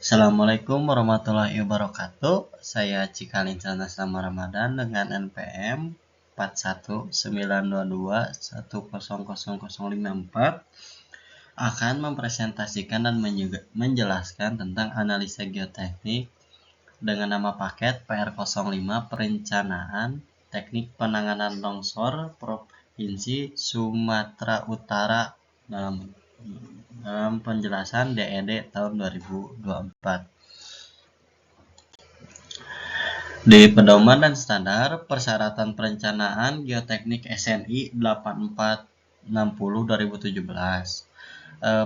Assalamualaikum warahmatullahi wabarakatuh. Saya Cikalin Selama Ramadan dengan NPM 419221000054 akan mempresentasikan dan menjelaskan tentang analisa geoteknik dengan nama paket PR05 Perencanaan Teknik Penanganan Longsor Provinsi Sumatera Utara dalam penjelasan DED tahun 2024. Di pedoman dan standar persyaratan perencanaan geoteknik SNI 8460/2017.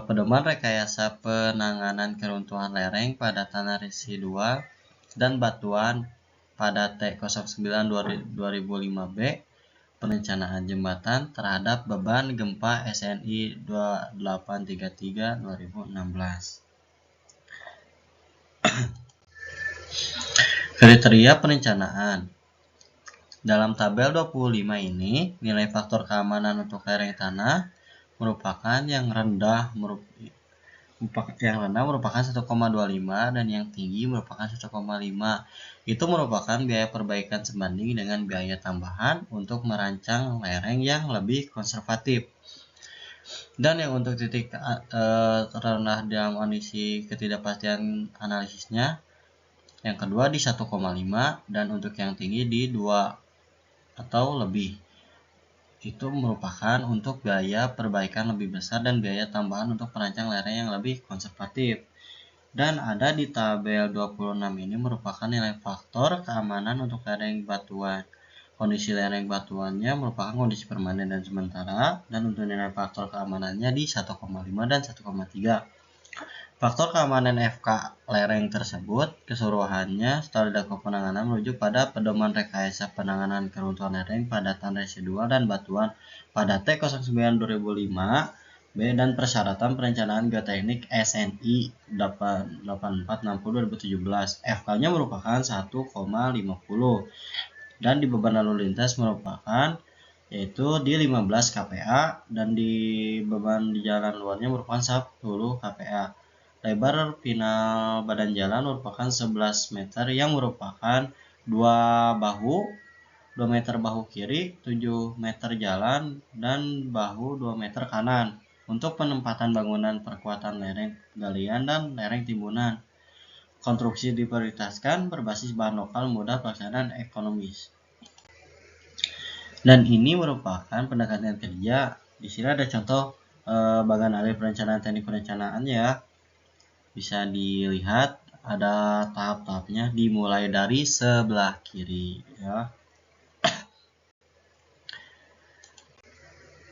Pedoman rekayasa penanganan keruntuhan lereng pada tanah residual dan batuan pada T09/2005B, perencanaan jembatan terhadap beban gempa SNI 2833/2016. Kriteria perencanaan. Dalam tabel 25 ini, nilai faktor keamanan untuk lereng tanah merupakan yang rendah merupakan 1,25 dan yang tinggi merupakan 1,5. Itu merupakan biaya perbaikan sebanding dengan biaya tambahan untuk merancang lereng yang lebih konservatif. Dan yang untuk titik terendah dalam kondisi ketidakpastian analisisnya, yang kedua di 1,5 dan untuk yang tinggi di 2 atau lebih. Itu merupakan untuk biaya perbaikan lebih besar dan biaya tambahan untuk perancang lereng yang lebih konservatif. Dan ada di tabel 26 ini merupakan nilai faktor keamanan untuk lereng batuan. Kondisi lereng batuannya merupakan kondisi permanen dan sementara, dan untuk nilai faktor keamanannya di 1,5 dan 1,3. Faktor keamanan FK lereng tersebut keseluruhannya setelah dilakukan penanganan merujuk pada pedoman rekayasa penanganan keruntuhan lereng pada tanah residual dan batuan pada T09/2005B dan persyaratan perencanaan geoteknik SNI 8460/2017. FK-nya merupakan 1,50 dan di beban lalu lintas merupakan yaitu di 15 kPa dan di beban di jalan luarnya merupakan 10 kPa. Lebar final badan jalan merupakan 11 meter yang merupakan 2 meter bahu kiri, 7 meter jalan, dan bahu 2 meter kanan. Untuk penempatan bangunan perkuatan lereng galian dan lereng timbunan, konstruksi diprioritaskan berbasis bahan lokal mudah pelaksanaan ekonomis. Dan ini merupakan pendekatan kerja. Di sini ada contoh bagian ahli perencanaan teknik perencanaan ya. Bisa dilihat ada tahap-tahapnya dimulai dari sebelah kiri ya.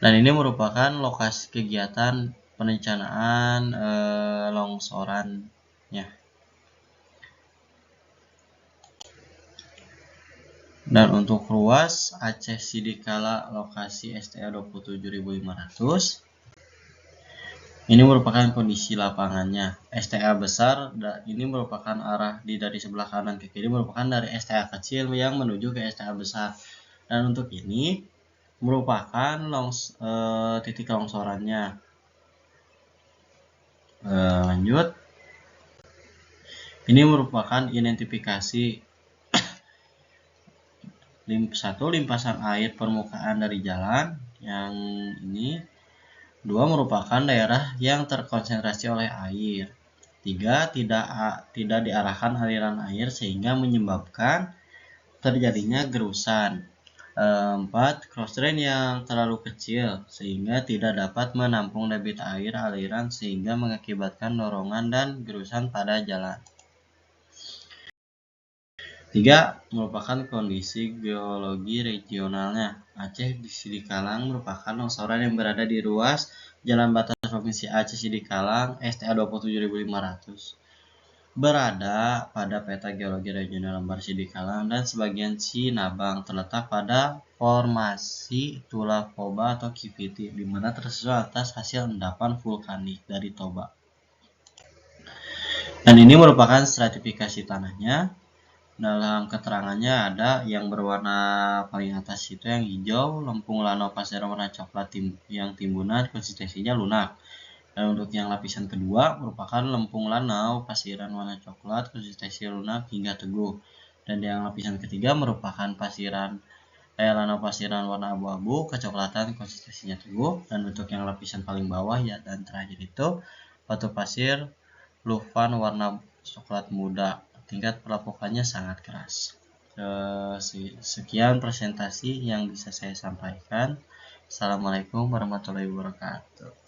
Dan ini merupakan lokasi kegiatan perencanaan longsorannya. Dan untuk ruas Aceh Sidikala lokasi STA 27.500. Ini merupakan kondisi lapangannya. STA besar ini merupakan arah dari sebelah kanan ke kiri merupakan dari STA kecil yang menuju ke STA besar. Dan untuk ini merupakan titik longsorannya. Lanjut. Ini merupakan identifikasi 1. Limpasan air permukaan dari jalan yang ini. 2. Merupakan daerah yang terkonsentrasi oleh air. 3. Tidak diarahkan aliran air sehingga menyebabkan terjadinya gerusan. 4. Cross drain yang terlalu kecil sehingga tidak dapat menampung debit air aliran sehingga mengakibatkan dorongan dan gerusan pada jalan. 3. Merupakan kondisi geologi regionalnya. Aceh Sidikalang merupakan longsoran yang berada di ruas jalan batas Provinsi Aceh Sidikalang STA 27.500. Berada pada peta geologi regional Lembar Sidikalang dan sebagian Sinabang, terletak pada formasi Tulah Poba atau Kiviti, di mana tersusun atas hasil endapan vulkanik dari Toba. Dan ini merupakan stratifikasi tanahnya. Dalam keterangannya ada yang berwarna paling atas itu yang hijau, lempung lano pasir warna coklat yang timbunan konsistensinya lunak. Dan untuk yang lapisan kedua merupakan lempung lanau pasiran warna coklat, konsistensi lunak hingga teguh. Dan yang lapisan ketiga merupakan lanau pasiran warna abu-abu, kecoklatan, konsistensinya teguh. Dan untuk yang lapisan paling bawah ya dan terakhir itu batu pasir lufan warna coklat muda, tingkat pelapukannya sangat keras. Sekian presentasi yang bisa saya sampaikan. Assalamualaikum warahmatullahi wabarakatuh.